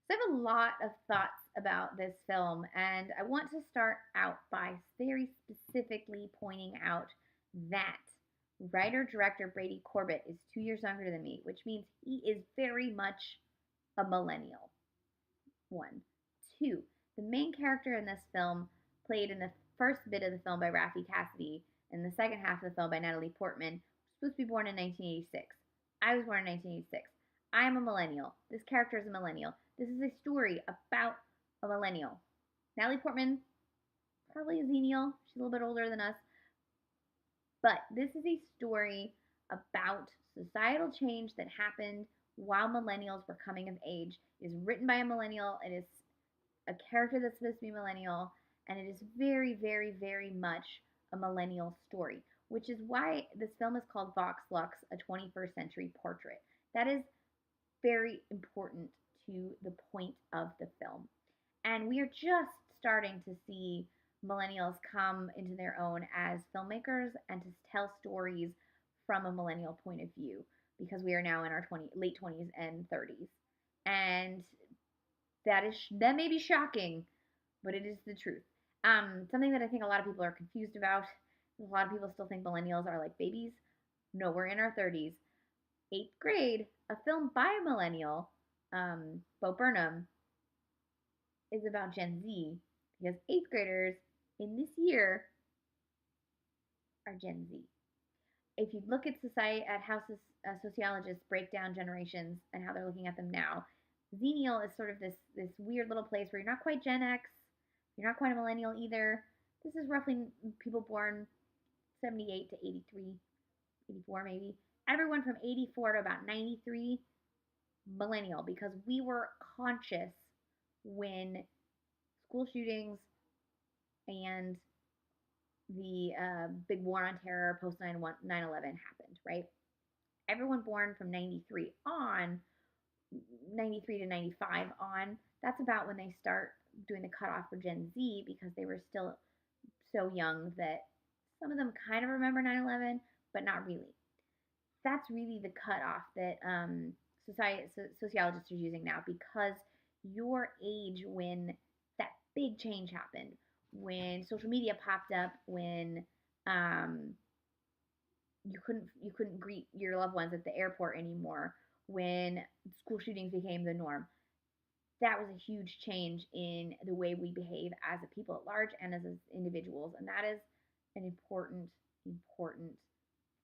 So I have a lot of thoughts about this film, and I want to start out by very specifically pointing out that writer director Brady Corbet is 2 years younger than me, which means he is very much a millennial. One. Two, the main character in this film, played in the first bit of the film by Raffey Cassidy, and the second half of the film by Natalie Portman, was supposed to be born in 1986. I was born in 1986. I am a millennial. This character is a millennial. This is a story about a millennial. Natalie Portman, probably a Xennial. She's a little bit older than us. But this is a story about societal change that happened while millennials were coming of age. It is written by a millennial. It is a character that's supposed to be millennial, and it is very, very, very much a millennial story, which is why this film is called Vox Lux, a 21st century portrait. That is very important to the point of the film. And we are just starting to see millennials come into their own as filmmakers and to tell stories from a millennial point of view because we are now in our late 20s and 30s. And that may be shocking, but it is the truth. Something that I think a lot of people are confused about. A lot of people still think millennials are like babies. No, we're in our 30s. Eighth grade, a film by a millennial, Bo Burnham, is about Gen Z because eighth graders in this year are Gen Z. If you look at society, at how sociologists break down generations and how they're looking at them now, Xennial is sort of this weird little place where you're not quite Gen X, you're not quite a millennial either. This is roughly people born 78 to 83, 84 maybe. Everyone from 84 to about 93, millennial, because we were conscious when school shootings and the big war on terror post 9/11 happened, right? Everyone born from 93 on, 93 to 95 on, that's about when they start doing the cutoff for Gen Z because they were still so young that some of them kind of remember 9/11, but not really. That's really the cutoff that sociologists are using now because your age when that big change happened, when social media popped up, when um, you couldn't greet your loved ones at the airport anymore, when school shootings became the norm. That was a huge change in the way we behave as a people at large and as individuals, and that is an important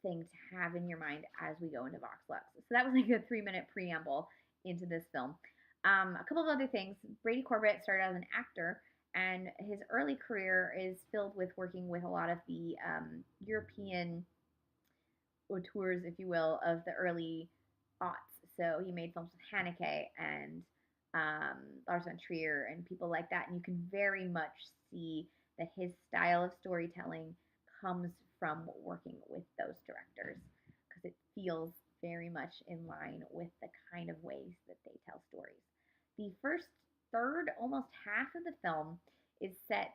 thing to have in your mind as we go into Vox Lux. So that was like a 3-minute preamble into this film. A couple of other things. Brady Corbet started as an actor, and his early career is filled with working with a lot of the European auteurs, if you will, of the early aughts. So he made films with Haneke and Lars von Trier and people like that. And you can very much see that his style of storytelling comes from working with those directors because it feels very much in line with the kind of ways that they tell stories. The first third, almost half of the film is set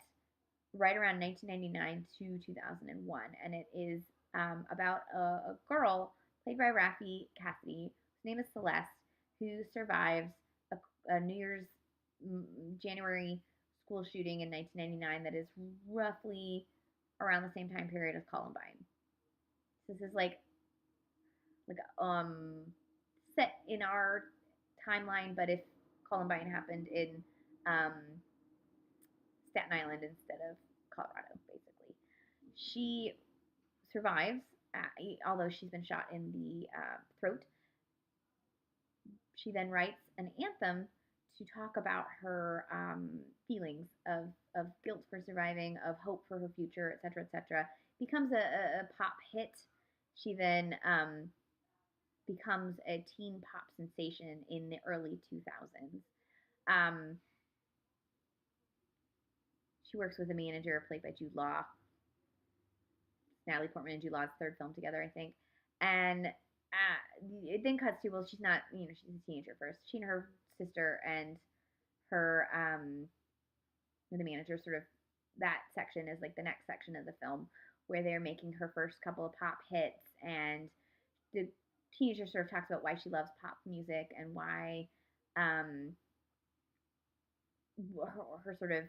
right around 1999 to 2001, and it is about a girl played by Raffey Cassidy. His name is Celeste, who survives a New Year's January school shooting in 1999 that is roughly around the same time period as Columbine. So this is like set in our timeline, but if Columbine happened in um, Staten Island instead of Colorado, basically. She survives, although she's been shot in the throat. She then writes an anthem to talk about her feelings of guilt for surviving, of hope for her future, etc., etc. Becomes a pop hit. She then becomes a teen pop sensation in the early 2000s. Um, she works with a manager played by Jude Law. Natalie Portman and Jude Law's third film together, I think. And it then cuts to, well, she's not, she's a teenager first. She and her sister and her, the manager, sort of, that section is like the next section of the film where they're making her first couple of pop hits. And the teenager sort of talks about why she loves pop music and why her sort of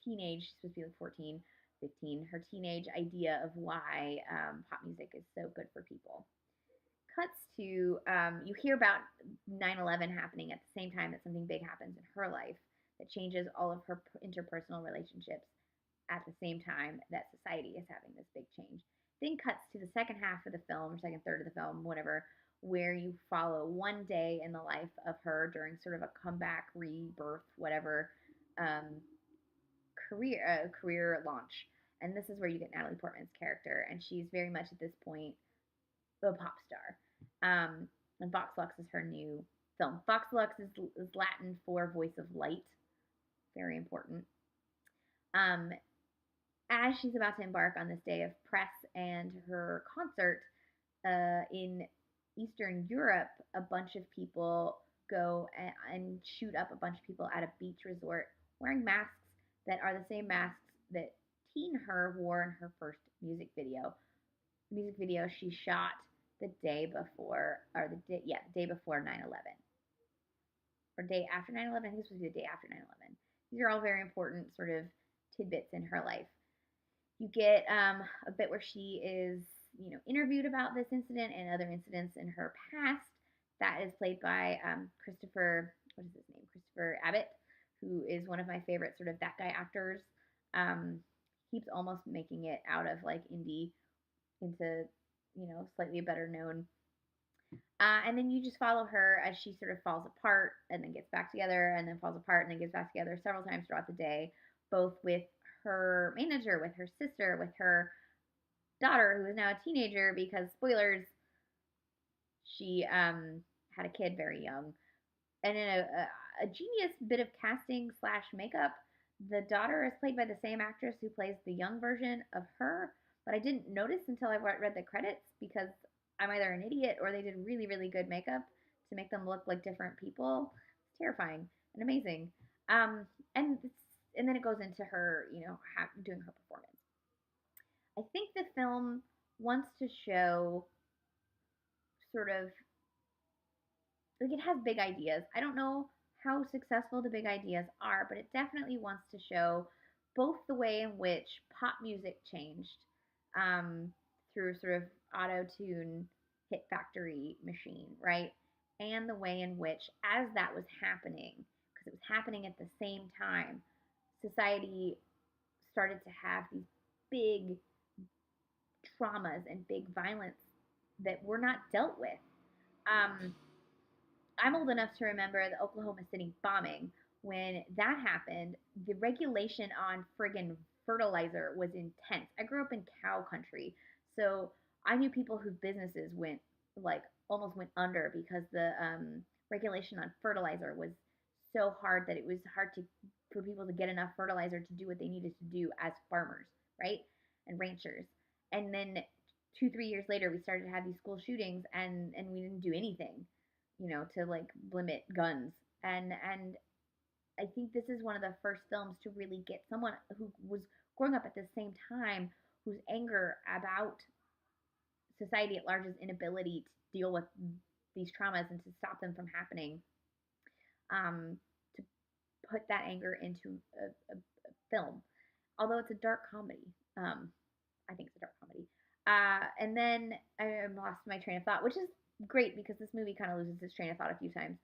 teenage, she's supposed to be like 14, 15, her teenage idea of why pop music is so good for people. Cuts to, you hear about 9/11 happening at the same time that something big happens in her life that changes all of her interpersonal relationships at the same time that society is having this big change. Then cuts to the second half of the film, or second third of the film, whatever, where you follow one day in the life of her during sort of a comeback, rebirth, whatever, um, career launch. And this is where you get Natalie Portman's character, and she's very much at this point a pop star. And Vox Lux is her new film. Vox Lux is Latin for voice of light, very important. Um, as she's about to embark on this day of press and her concert in Eastern Europe, a bunch of people go and shoot up a bunch of people at a beach resort wearing masks that are the same masks that teen her wore in her first music video. The music video she shot the day before, or the day before 9/11, or day after 9/11. I think this was the day after 9/11. These are all very important sort of tidbits in her life. You get a bit where she is, interviewed about this incident and other incidents in her past. That is played by Christopher, what is his name? Christopher Abbott, who is one of my favorite sort of that guy actors. Keeps almost making it out of like indie into, slightly better known. And then you just follow her as she sort of falls apart and then gets back together and then falls apart and then gets back together several times throughout the day, both with her manager, with her sister, with her daughter, who is now a teenager because, spoilers, she had a kid very young. And in a genius bit of casting slash makeup, the daughter is played by the same actress who plays the young version of her, but I didn't notice until I read the credits because I'm either an idiot or they did really, really good makeup to make them look like different people. It's terrifying and amazing. And and then it goes into her, doing her performance. I think the film wants to show sort of like it has big ideas. I don't know how successful the big ideas are, but it definitely wants to show both the way in which pop music changed through sort of auto tune hit factory machine, right? And the way in which, as that was happening, because it was happening at the same time, society started to have these big traumas and big violence that were not dealt with. Um, I'm old enough to remember the Oklahoma City bombing. When that happened, the regulation on friggin' fertilizer was intense. I grew up in cow country, so I knew people whose businesses went like almost went under because the regulation on fertilizer was so hard that it was hard to for people to get enough fertilizer to do what they needed to do as farmers, right? And ranchers. And then 2, 3 years later, we started to have these school shootings, and we didn't do anything, to like limit guns. And I think this is one of the first films to really get someone who was growing up at the same time, whose anger about society at large's inability to deal with these traumas and to stop them from happening, to put that anger into a film. Although it's a dark comedy, I think it's a dark comedy. And then I lost my train of thought, which is great because this movie kind of loses its train of thought a few times.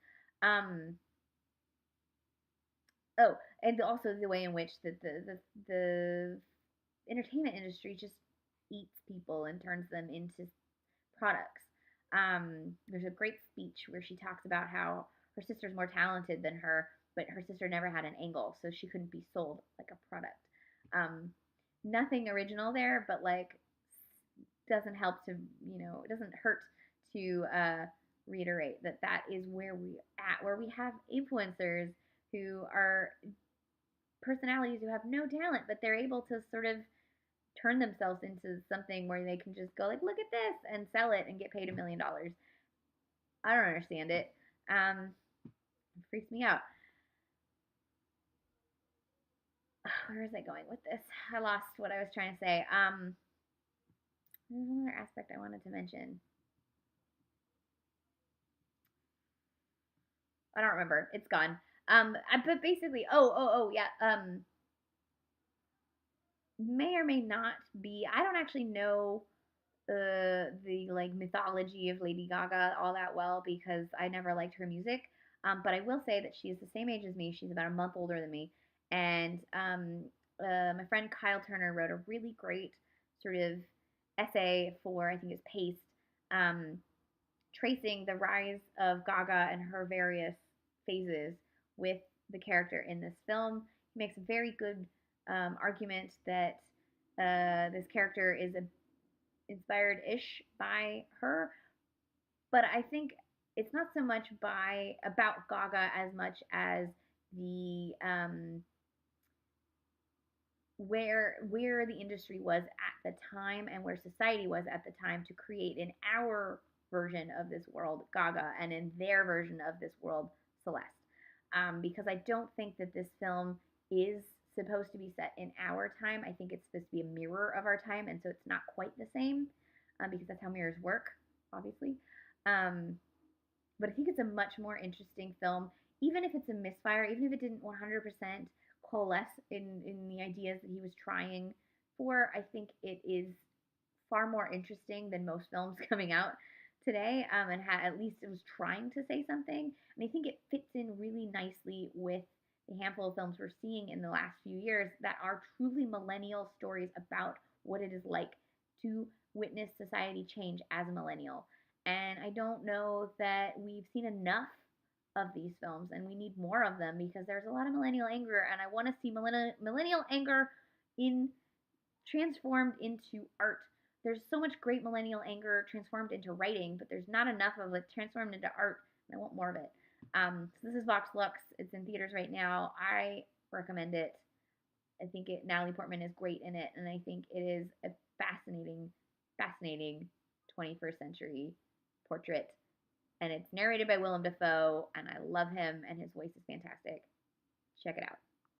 Oh, and also the way in which the entertainment industry just eats people and turns them into products. There's a great speech where she talks about how her sister's more talented than her, but her sister never had an angle, so she couldn't be sold like a product. Nothing original there, but like doesn't help to, it doesn't hurt to reiterate that is where where we have influencers who are personalities who have no talent, but they're able to sort of turn themselves into something where they can just go like, look at this, and sell it and get paid $1 million. I don't understand it. It freaks me out. Where was I going with this? I lost what I was trying to say. There's another aspect I wanted to mention. I don't remember. It's gone. But basically, yeah. May or may not be. I don't actually know the like mythology of Lady Gaga all that well because I never liked her music. But I will say that she is the same age as me. She's about a month older than me, and my friend Kyle Turner wrote a really great sort of essay for I think it's Paste, um, tracing the rise of Gaga and her various phases with the character in this film. He makes a very good argument that this character is inspired ish by her, but I think it's not so much by about Gaga as much as the where the industry was at the time and where society was at the time to create in our version of this world Gaga and in their version of this world Celeste. Because I don't think that this film is supposed to be set in our time. I think it's supposed to be a mirror of our time, and so it's not quite the same because that's how mirrors work, obviously. Um, but I think it's a much more interesting film, even if it's a misfire, even if it didn't 100% coalesce in the ideas that he was trying for. I think it is far more interesting than most films coming out today, and at least it was trying to say something. And I think it fits in really nicely with the handful of films we're seeing in the last few years that are truly millennial stories about what it is like to witness society change as a millennial. And I don't know that we've seen enough of these films, and we need more of them because there's a lot of millennial anger, and I want to see millennial anger in transformed into art. There's so much great millennial anger transformed into writing, but there's not enough of it transformed into art, and I want more of it. So this is Vox Lux. It's in theaters right now. I recommend it. I think Natalie Portman is great in it, and I think it is a fascinating 21st century portrait. And it's narrated by Willem Dafoe, and I love him, and his voice is fantastic. Check it out.